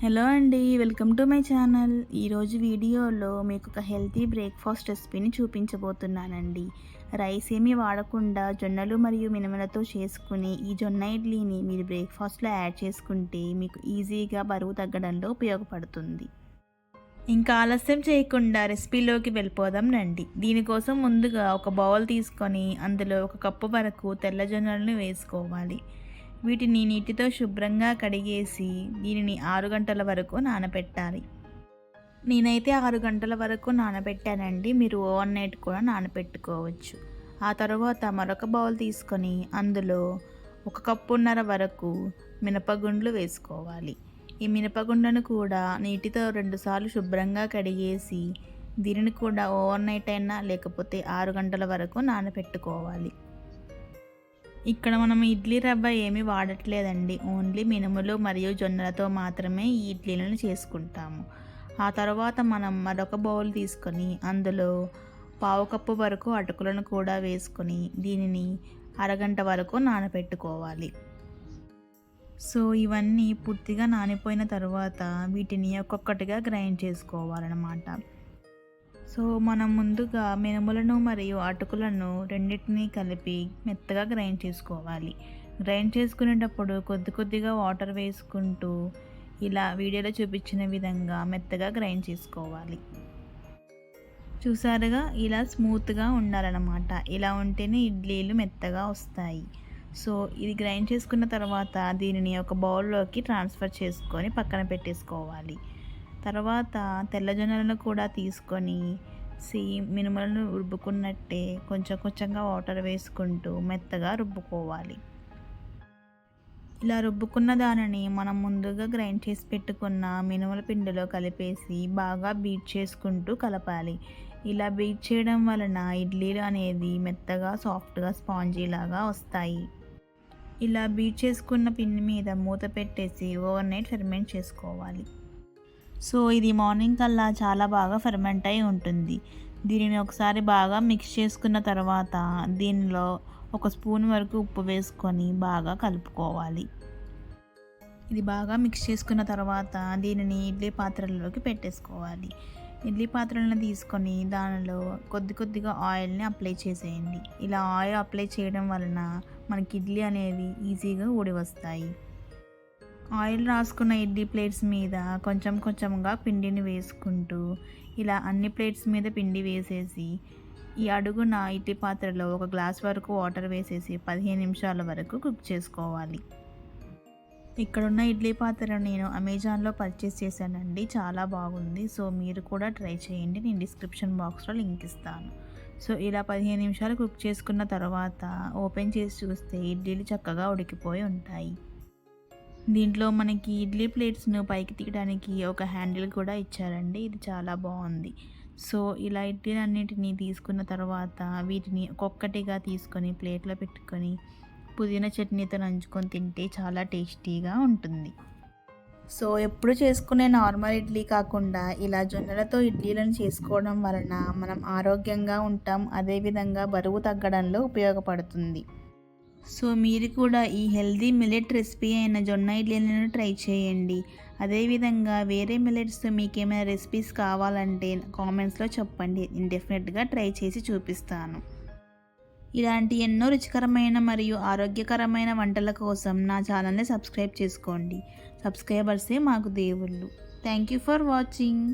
Hello అండి, welcome to my channel. ఈరోజు వీడియోలో మీకు ఒక హెల్తీ బ్రేక్ఫాస్ట్ రెసిపీని చూపించబోతున్నానండి. రైస్ ఏమీ వాడకుండా జొన్నలు మరియు మినుములతో చేసుకుని ఈ జొన్న ఇడ్లీని మీరు బ్రేక్ఫాస్ట్లో యాడ్ చేసుకుంటే మీకు ఈజీగా బరువు తగ్గడంలో ఉపయోగపడుతుంది. ఇంకా ఆలస్యం చేయకుండా రెసిపీలోకి వెళ్ళిపోదాం రండి. దీనికోసం ముందుగా ఒక బౌల్ తీసుకొని అందులో 1 కప్పు వరకు తెల్ల జొన్నలను వేసుకోవాలి. వీటిని నీటితో శుభ్రంగా కడిగేసి దీనిని 6 గంటల వరకు నానబెట్టాలి. నేనైతే 6 గంటల వరకు నానబెట్టానండి. మీరు ఓవర్ నైట్ కూడా నానబెట్టుకోవచ్చు. ఆ తర్వాత మరొక బౌల్ తీసుకొని అందులో 1 కప్పున్నర వరకు మినపగుండ్లు వేసుకోవాలి. ఈ మినపగుండ్లను కూడా నీటితో 2 సార్లు శుభ్రంగా కడిగేసి దీనిని కూడా ఓవర్ నైట్ అయినా లేకపోతే 6 గంటల వరకు నానబెట్టుకోవాలి. ఇక్కడ మనం ఇడ్లీ రవ్వ ఏమీ వాడట్లేదండి. ఓన్లీ మినుములు మరియు జొన్నలతో మాత్రమే ఈ ఇడ్లీలను చేసుకుంటాము. ఆ తర్వాత మనం మరొక బౌల్ తీసుకొని అందులో 1/2 కప్పు వరకు అటుకులను కూడా వేసుకొని దీనిని అరగంట వరకు నానబెట్టుకోవాలి. సో ఇవన్నీ పూర్తిగా నానిపోయిన తర్వాత వీటిని ఒక్కొక్కటిగా గ్రైండ్ చేసుకోవాలన్నమాట. సో మనం ముందుగా మినుములను మరియు అటుకులను రెండింటినీ కలిపి మెత్తగా గ్రైండ్ చేసుకోవాలి. గ్రైండ్ చేసుకునేటప్పుడు కొద్దిగా వాటర్ వేసుకుంటూ ఇలా వీడియోలో చూపించిన విధంగా మెత్తగా గ్రైండ్ చేసుకోవాలి. చూసారుగా, ఇలా స్మూత్గా ఉండాలన్నమాట. ఇలా ఉంటేనే ఇడ్లీలు మెత్తగా వస్తాయి. సో ఇది గ్రైండ్ చేసుకున్న తర్వాత దీనిని ఒక బౌల్లోకి ట్రాన్స్ఫర్ చేసుకొని పక్కన పెట్టేసుకోవాలి. తర్వాత తెల్లజొన్నలను కూడా తీసుకొని మినుములను రుబ్బుకున్నట్టే కొంచెంగా వాటర్ వేసుకుంటూ మెత్తగా రుబ్బుకోవాలి. ఇలా రుబ్బుకున్న దానిని మనం ముందుగా గ్రైండ్ చేసి పెట్టుకున్న మినుముల పిండిలో కలిపేసి బాగా బీట్ చేసుకుంటూ కలపాలి. ఇలా బీట్ చేయడం వలన ఇడ్లీలు అనేది మెత్తగా సాఫ్ట్గా స్పాంజీలాగా వస్తాయి. ఇలా బీట్ చేసుకున్న పిండి మీద మూత పెట్టేసి ఓవర్ నైట్ ఫెర్మెంట్ చేసుకోవాలి. సో ఇది మార్నింగ్ కల్లా చాలా బాగా ఫెర్మెంట్ అయి ఉంటుంది. దీనిని ఒకసారి బాగా మిక్స్ చేసుకున్న తర్వాత దీనిలో 1 స్పూన్ వరకు ఉప్పు వేసుకొని బాగా కలుపుకోవాలి. ఇది బాగా మిక్స్ చేసుకున్న తర్వాత దీనిని ఇడ్లీ పాత్రలోకి పెట్టేసుకోవాలి. ఇడ్లీ పాత్రలను తీసుకొని దానిలో కొద్దిగా ఆయిల్ని అప్లై చేసేయండి. ఇలా ఆయిల్ అప్లై చేయడం వలన మనకి ఇడ్లీ అనేది ఈజీగా ఊడి వస్తాయి. ఆయిల్ రాసుకున్న ఇడ్లీ ప్లేట్స్ మీద కొంచెంగా పిండిని వేసుకుంటూ ఇలా అన్ని ప్లేట్స్ మీద పిండి వేసేసి ఈ అడుగున ఇడ్లీ పాత్రలో 1 గ్లాస్ వరకు వాటర్ వేసేసి 15 నిమిషాల వరకు కుక్ చేసుకోవాలి. ఇక్కడున్న ఇడ్లీ పాత్ర నేను అమెజాన్లో పర్చేస్ చేశానండి. చాలా బాగుంది. సో మీరు కూడా ట్రై చేయండి. నేను డిస్క్రిప్షన్ బాక్స్లో లింక్ ఇస్తాను. సో ఇలా 15 నిమిషాలు కుక్ చేసుకున్న తర్వాత ఓపెన్ చేసి చూస్తే ఇడ్లీలు చక్కగా ఉడికిపోయి ఉంటాయి. దీంట్లో మనకి ఇడ్లీ ప్లేట్స్ను పైకి తీయడానికి ఒక హ్యాండిల్ కూడా ఇచ్చారండి. ఇది చాలా బాగుంది. సో ఇలా ఇడ్లీలన్నిటిని తీసుకున్న తర్వాత వీటిని ఒక్కొక్కటిగా తీసుకొని ప్లేట్లో పెట్టుకొని పుదీనా చట్నీతో నంచుకొని తింటే చాలా టేస్టీగా ఉంటుంది. సో ఎప్పుడు చేసుకునే నార్మల్ ఇడ్లీ కాకుండా ఇలా జొన్నలతో ఇడ్లీలను చేసుకోవడం వలన మనం ఆరోగ్యంగా ఉంటాం. అదేవిధంగా బరువు తగ్గడంలో ఉపయోగపడుతుంది. సో మీరు కూడా ఈ హెల్దీ మిల్లెట్ రెసిపీ అయిన జొన్న ఇడ్లీలను ట్రై చేయండి. అదేవిధంగా వేరే మిల్లెట్స్తో మీకేమైనా రెసిపీస్ కావాలంటే కామెంట్స్లో చెప్పండి. నేను డెఫినెట్గా ట్రై చేసి చూపిస్తాను. ఇలాంటి ఎన్నో రుచికరమైన మరియు ఆరోగ్యకరమైన వంటల కోసం నా ఛానల్ని సబ్స్క్రైబ్ చేసుకోండి. సబ్స్క్రైబర్సే మాకు దేవుళ్ళు. Thank you for watching.